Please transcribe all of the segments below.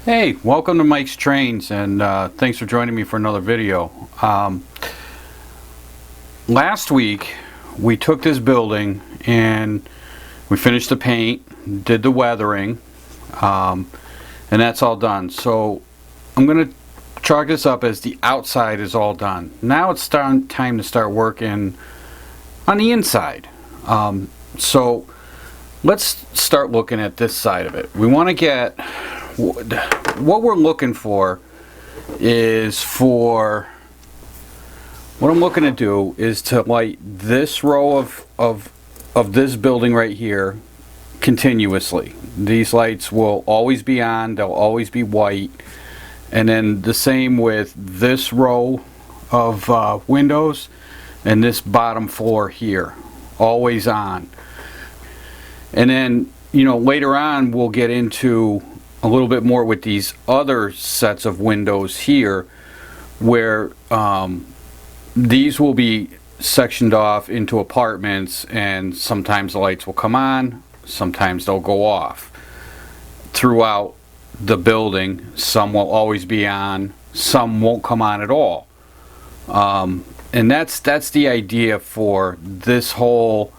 Hey, welcome to Mike's Trains, and thanks for joining me for another video. Last week we took this building and we finished the paint, did the weathering, and that's all done. So I'm going to chalk this up as the outside is all done. Now it's time to start working on the inside. So let's start looking at this side of it. We want to get what we're looking for is what I'm looking to do is to light this row of this building right here continuously. These lights will always be on, they'll always be white, and then the same with this row of windows and this bottom floor here, always on. And then, you know, later on we'll get into a little bit more with these other sets of windows here, where these will be sectioned off into apartments, and sometimes the lights will come on, sometimes they'll go off throughout the building. Some will always be on, some won't come on at all, and that's the idea for this whole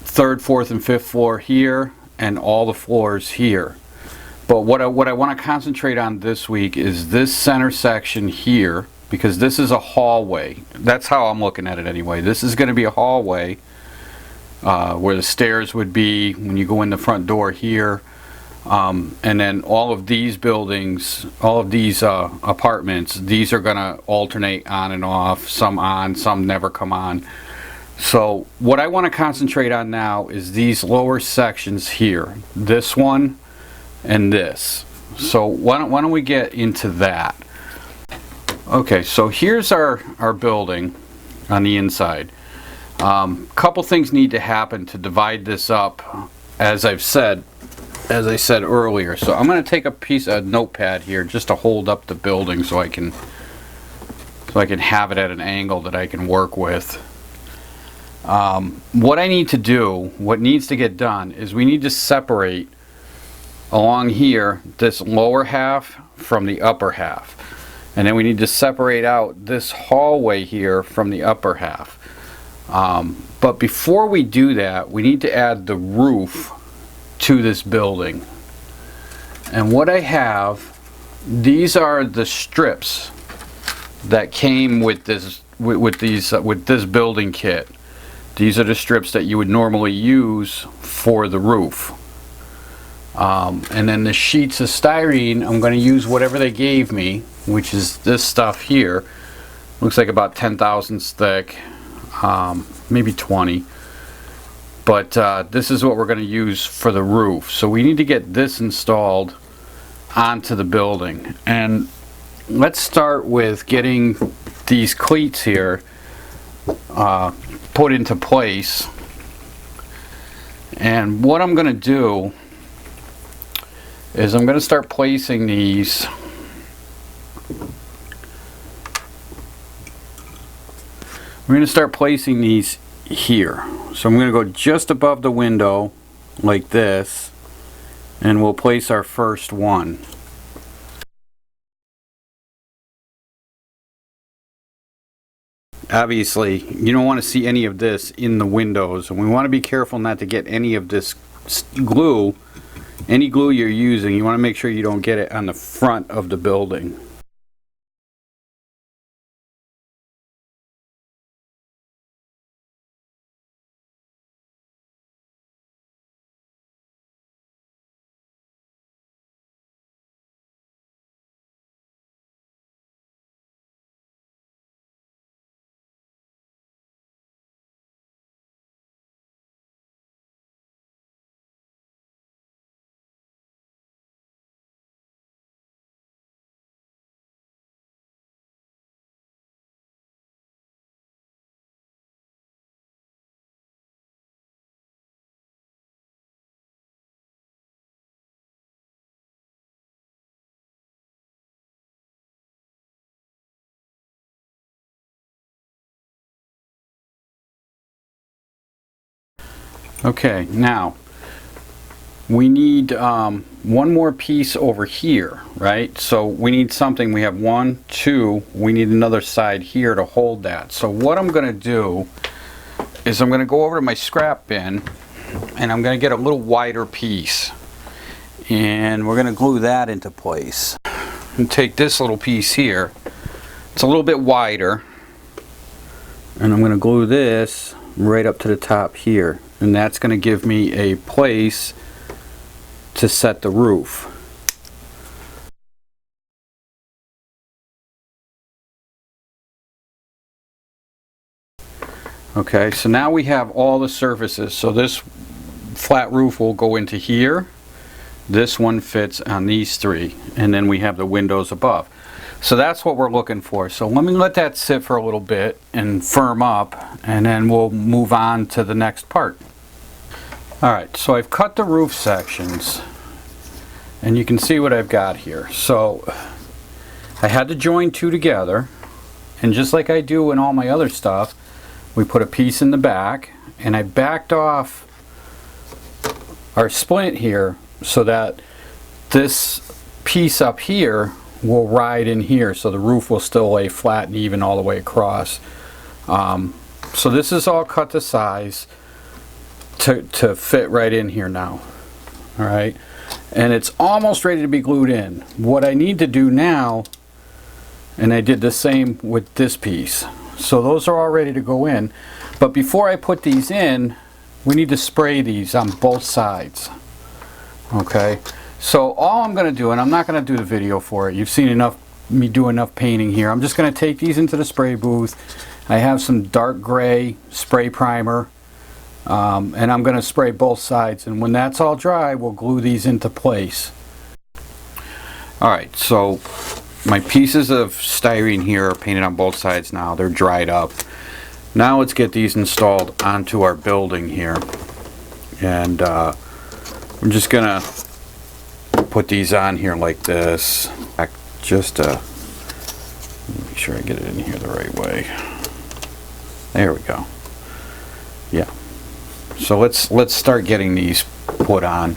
third, fourth, and fifth floor here, and all the floors here. But what I want to concentrate on this week is this center section here, because this is a hallway. That's how I'm looking at it anyway. This is going to be a hallway where the stairs would be when you go in the front door here, and then all of these buildings, all of these apartments, these are going to alternate on and off, some on, some never come on. So what I want to concentrate on now is these lower sections here, this one and this. So why don't we get into that? Okay, so here's our building on the inside. Couple things need to happen to divide this up, as I said earlier. So I'm going to take a piece of notepad here just to hold up the building so I can have it at an angle that I can work with. What I need to do, what needs to get done, is we need to separate along here this lower half from the upper half, and then we need to separate out this hallway here from the upper half. But before we do that, we need to add the roof to this building. And what I have, these are the strips that came with this with this building kit. These are the strips that you would normally use for the roof. And then the sheets of styrene, I'm going to use whatever they gave me, which is this stuff here. Looks like about 10 thousandths thick, maybe 20. But this is what we're going to use for the roof. So we need to get this installed onto the building. And let's start with getting these cleats here put into place. And what I'm going to do is I'm going to start placing these here. So I'm going to go just above the window like this, and we'll place our first one. Obviously, you don't want to see any of this in the windows, and we want to be careful not to get any of this glue, any glue you're using. You want to make sure you don't get it on the front of the building. Okay, now we need one more piece over here, right? So we need something. We have 1, 2. We need another side here to hold that. So what I'm going to do is I'm going to go over to my scrap bin and I'm going to get a little wider piece. And we're going to glue that into place. And take this little piece here. It's a little bit wider. And I'm going to glue this right up to the top here. And that's going to give me a place to set the roof. Okay, so now we have all the surfaces. So this flat roof will go into here. This one fits on these 3, and then we have the windows above. So that's what we're looking for. So let me let that sit for a little bit and firm up, and then we'll move on to the next part. Alright, so I've cut the roof sections, and you can see what I've got here. So I had to join 2 together, and just like I do in all my other stuff, we put a piece in the back, and I backed off our splint here so that this piece up here will ride in here, so the roof will still lay flat and even all the way across. So this is all cut to size to fit right in here now. Alright, and it's almost ready to be glued in. What I need to do now, and I did the same with this piece, so those are all ready to go in, but before I put these in, we need to spray these on both sides. Okay, so all I'm going to do, and I'm not going to do the video for it, you've seen me do enough painting here. I'm just going to take these into the spray booth. I have some dark gray spray primer, and I'm going to spray both sides, and when that's all dry, we'll glue these into place. Alright, so my pieces of styrene here are painted on both sides now. They're dried up. Now let's get these installed onto our building here. And I'm just gonna put these on here like this, just to make sure I get it in here the right way. There we go. Yeah. So let's start getting these put on.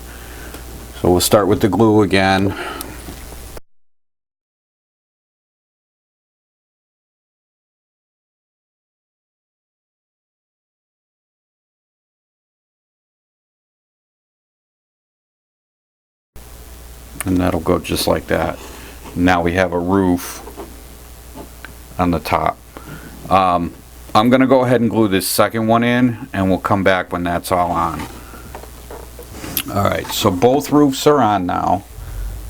So we'll start with the glue again. And that'll go just like that. Now we have a roof on the top. I'm gonna go ahead and glue this second one in, and we'll come back when that's all on. Alright, so both roofs are on now.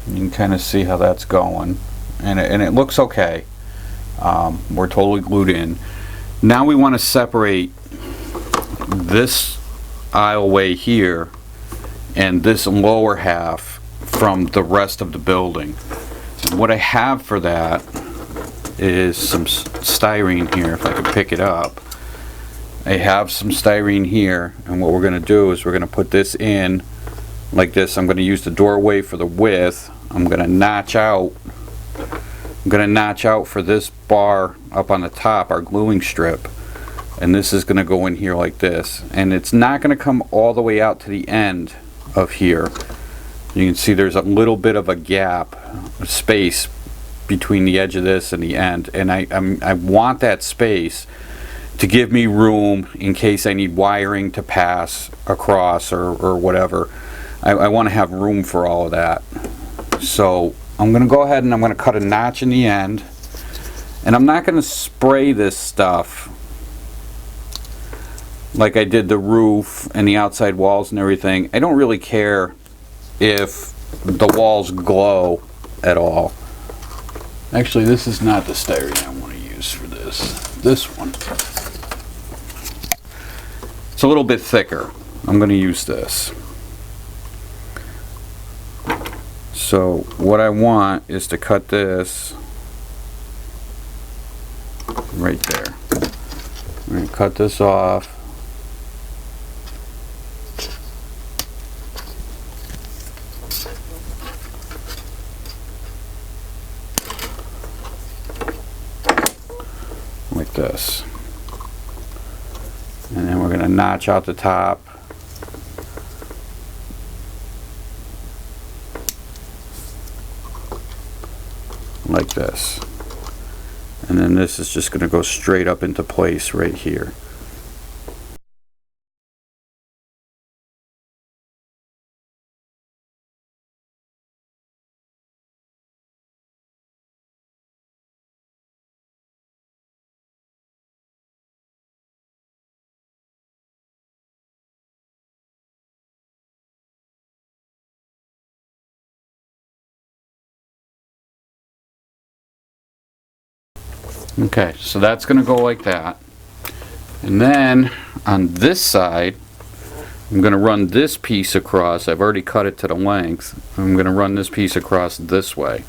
You can kind of see how that's going, and it looks okay. We're totally glued in. Now we want to separate this aisleway here and this lower half from the rest of the building. And what I have for that is some styrene here, if I can pick it up. I have some styrene here, and what we're going to do is we're going to put this in like this. I'm going to use the doorway for the width. I'm going to notch out for this bar up on the top, our gluing strip, and this is going to go in here like this, and it's not going to come all the way out to the end of here. You can see there's a little bit of a gap, a space between the edge of this and the end, and I want that space to give me room in case I need wiring to pass across or whatever. I want to have room for all of that. So I'm going to go ahead and I'm going to cut a notch in the end, and I'm not going to spray this stuff like I did the roof and the outside walls and everything. I don't really care if the walls glow at all. Actually, this is not the styrene I want to use for this. This one. It's a little bit thicker. I'm going to use this. So what I want is to cut this right there. I'm going to cut this off. Like this. And then we're going to notch out the top. like this. And then this is just going to go straight up into place right here. Okay, so that's going to go like that. And then on this side, I'm going to run this piece across. I've already cut it to the length. I'm going to run this piece across this way.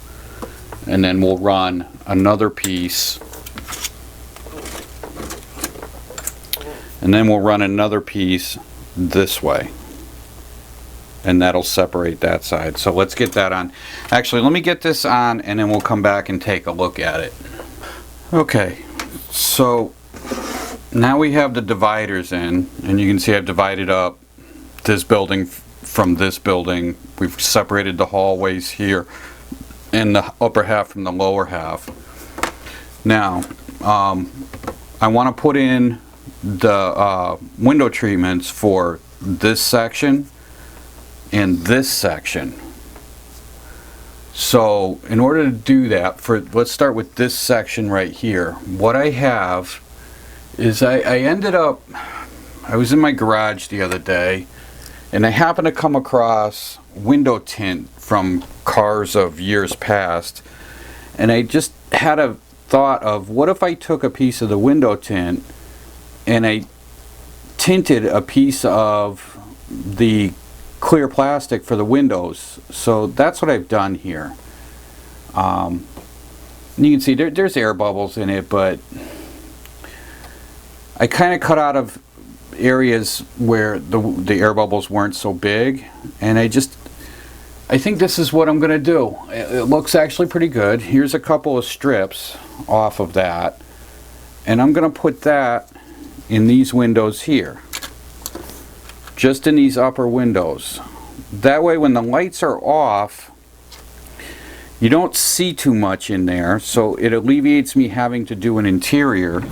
And then we'll run another piece. And then we'll run another piece this way. And that'll separate that side. So let's get that on. Actually, let me get this on and then we'll come back and take a look at it. Okay, so now we have the dividers in, and you can see I've divided up this building from this building. We've separated the hallways here and the upper half from the lower half. Now, I want to put in the window treatments for this section and this section. So in order to do that, let's start with this section right here. What I have is I ended up, I was in my garage the other day and I happened to come across window tint from cars of years past, and I just had a thought of, what if I took a piece of the window tint and I tinted a piece of the clear plastic for the windows. So that's what I've done here. You can see there's air bubbles in it, but I kind of cut out of areas where the air bubbles weren't so big, and I think this is what I'm gonna do. It looks actually pretty good. Here's a couple of strips off of that, and I'm gonna put that in these windows here, just in these upper windows. That way when the lights are off, you don't see too much in there, so it alleviates me having to do an interior.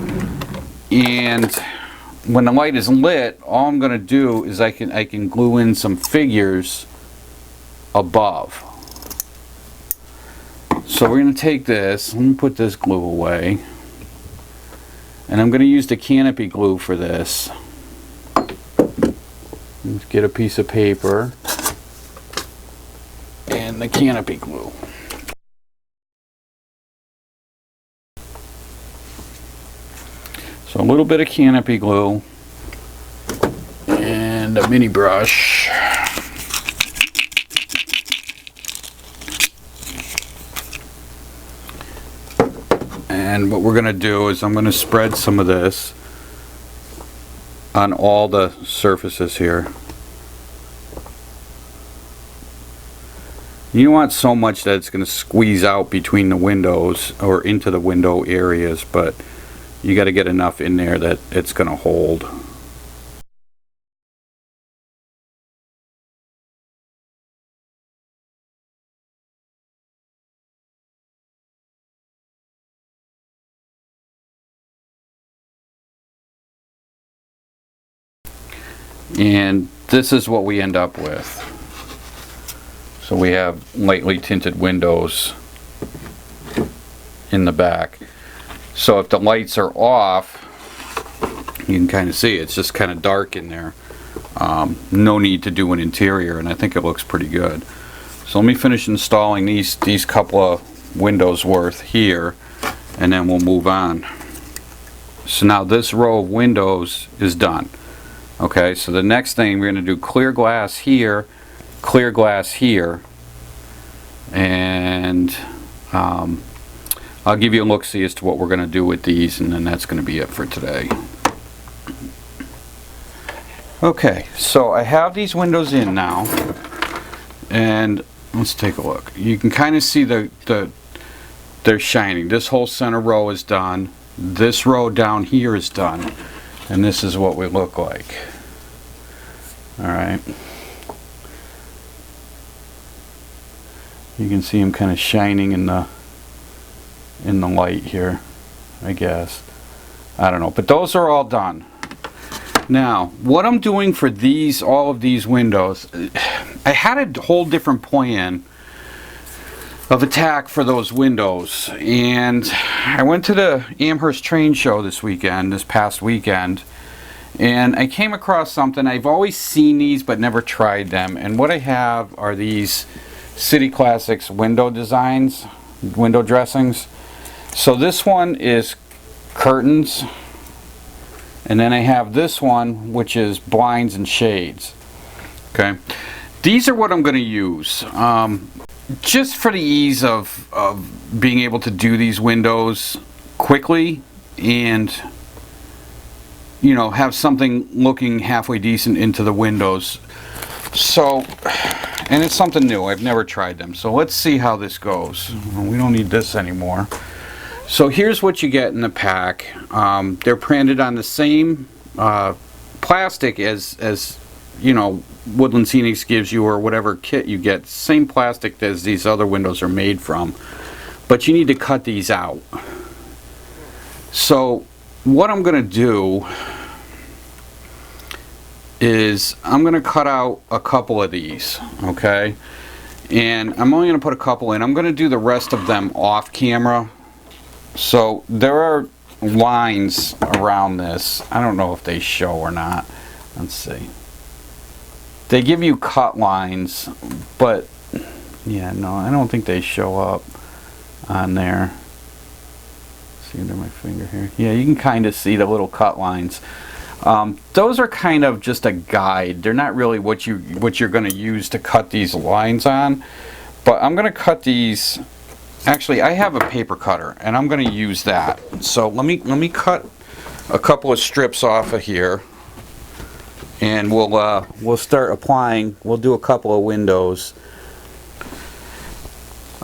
And when the light is lit, all I'm going to do is I can glue in some figures above. So we're going to take this, let me put this glue away, and I'm going to use the canopy glue for this. Let's get a piece of paper and the canopy glue. So a little bit of canopy glue and a mini brush. And what we're going to do is I'm going to spread some of this on all the surfaces here. You don't want so much that it's going to squeeze out between the windows or into the window areas, but you got to get enough in there that it's going to hold. And this is what we end up with. So we have lightly tinted windows in the back. So if the lights are off, you can kind of see it's just kind of dark in there. No need to do an interior, and I think it looks pretty good. So let me finish installing these couple of windows worth here, and then we'll move on. So now this row of windows is done. Okay, so the next thing we're going to do clear glass here, and I'll give you a look-see as to what we're going to do with these, and then that's going to be it for today. Okay, so I have these windows in now, and let's take a look. You can kind of see they're shining. This whole center row is done. This row down here is done. And this is what we look like. Alright. You can see them kind of shining in the in the light here, I guess. I don't know, but those are all done. Now, what I'm doing for these, all of these windows, I had a whole different plan of attack for those windows, and I went to the Amherst train show this past weekend, and I came across something. I've always seen these but never tried them, and what I have are these City Classics window designs, window dressings. So this one is curtains, and then I have this one which is blinds and shades. Okay, these are what I'm going to use. Just for the ease of being able to do these windows quickly and, you know, have something looking halfway decent into the windows. So, and it's something new. I've never tried them. So let's see how this goes. We don't need this anymore. So here's what you get in the pack. They're printed on the same plastic as you know, Woodland Scenics gives you, or whatever kit you get. Same plastic as these other windows are made from, but you need to cut these out. So what I'm gonna do is I'm gonna cut out a couple of these, okay, and I'm only gonna put a couple in. I'm gonna do the rest of them off camera. So there are lines around this. I don't know if they show or not. Let's see. They give you cut lines, but yeah, no, I don't think they show up on there. See under my finger here. Yeah, you can kind of see the little cut lines. Those are kind of just a guide. They're not really what you're going to use to cut these lines on. But I'm going to cut these. Actually, I have a paper cutter, and I'm going to use that. So let me cut a couple of strips off of here. And we'll start applying. We'll do a couple of windows.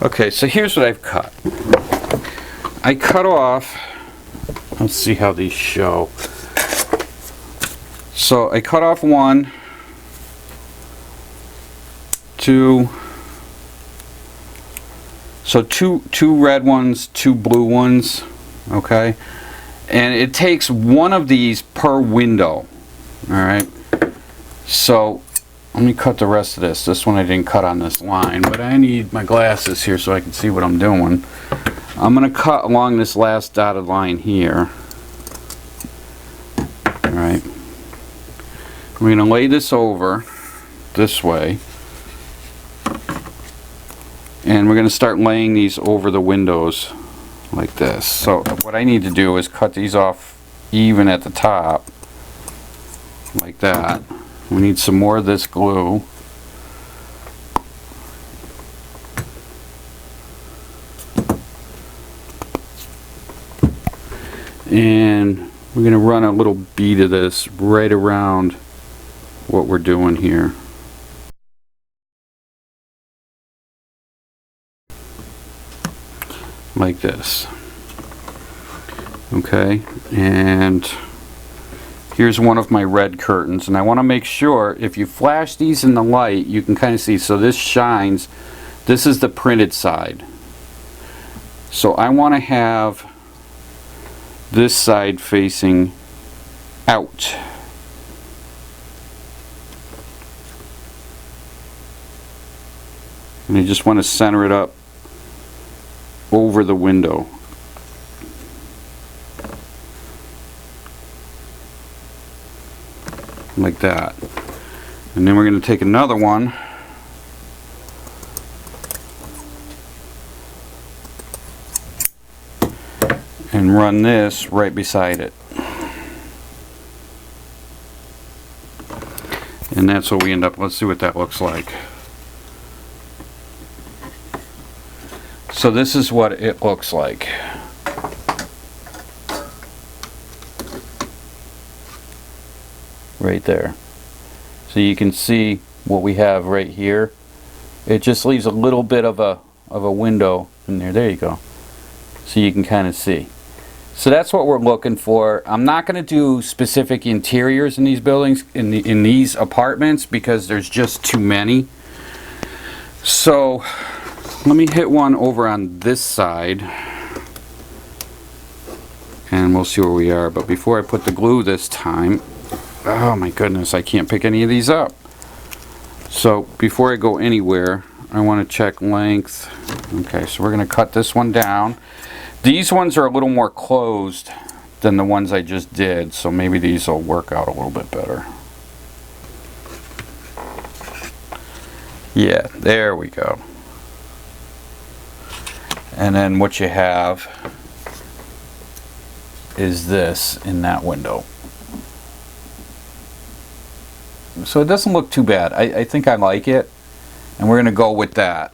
Okay, so here's what I've cut. I cut off, let's see how these show. So I cut off 1, 2, so two red ones, 2 blue ones, okay? And it takes one of these per window, all right? So let me cut the rest of this. This one I didn't cut on this line, but I need my glasses here so I can see what I'm doing. I'm going to cut along this last dotted line here. Alright. We're going to lay this over this way. And we're going to start laying these over the windows like this. So what I need to do is cut these off even at the top. Like that. We need some more of this glue. And we're going to run a little bead of this right around what we're doing here. Like this. Okay, and here's one of my red curtains, and I want to make sure if you flash these in the light you can kind of see. So this shines. This is the printed side, so I want to have this side facing out. And I just want to center it up over the window. Like that. And then we're going to take another one and run this right beside it. And that's what we end up. Let's see what that looks like. So this is what it looks like. Right there. So you can see what we have right here. It just leaves a little bit of a window in there. There you go. So you can kind of see. So that's what we're looking for. I'm not going to do specific interiors in these buildings, in these apartments, because there's just too many. So let me hit one over on this side. and we'll see where we are. But before I put the glue this time, oh my goodness, I can't pick any of these up. So before I go anywhere, I want to check length. Okay, so we're going to cut this one down. These ones are a little more closed than the ones I just did, so maybe these will work out a little bit better. Yeah, there we go. And then what you have is this in that window. So it doesn't look too bad. I think I like it, and we're going to go with that.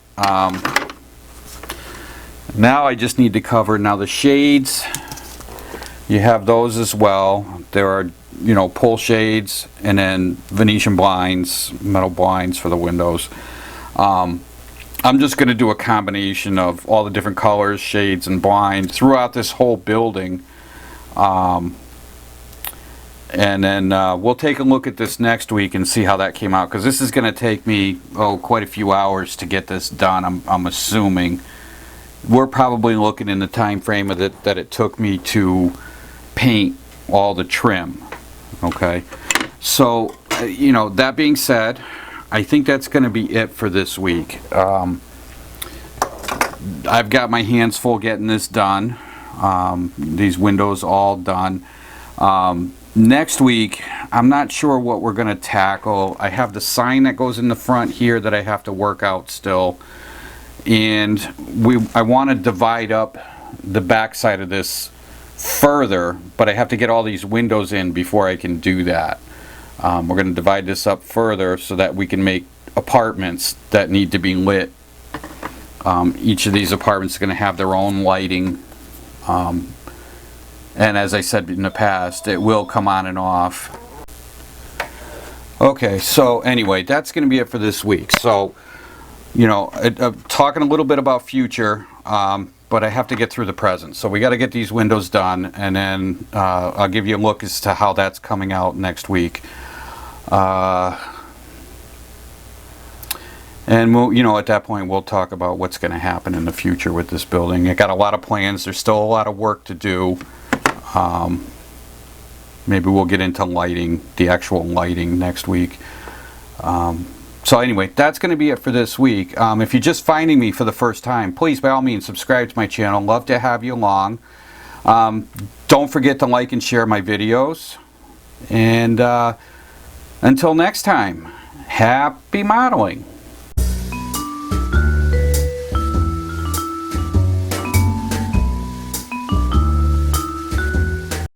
Now I just need to cover, now the shades, you have those as well. There are, you know, pull shades, and then Venetian blinds, metal blinds for the windows. I'm just going to do a combination of all the different colors, shades, and blinds throughout this whole building. And then we'll take a look at this next week and see how that came out, because this is going to take me quite a few hours to get this done. I'm assuming we're probably looking in the time frame of it that it took me to paint all the trim. Okay, so you know, that being said, I think that's going to be it for this week. I've got my hands full getting this done. These windows all done. Next week, I'm not sure what we're going to tackle. I have the sign that goes in the front here that I have to work out still. And I want to divide up the back side of this further, but I have to get all these windows in before I can do that. We're going to divide this up further so that we can make apartments that need to be lit. Each of these apartments is going to have their own lighting. And as I said in the past, it will come on and off. Okay, so anyway, that's going to be it for this week. So, you know, talking a little bit about future, but I have to get through the present. So we got to get these windows done, and then I'll give you a look as to how that's coming out next week. And we'll, you know, at that point we'll talk about what's going to happen in the future with this building. I got a lot of plans. There's still a lot of work to do. Maybe we'll get into lighting, the actual lighting next week. So anyway, that's going to be it for this week. If you're just finding me for the first time, please, by all means, subscribe to my channel. Love to have you along. Don't forget to like and share my videos. And until next time, happy modeling.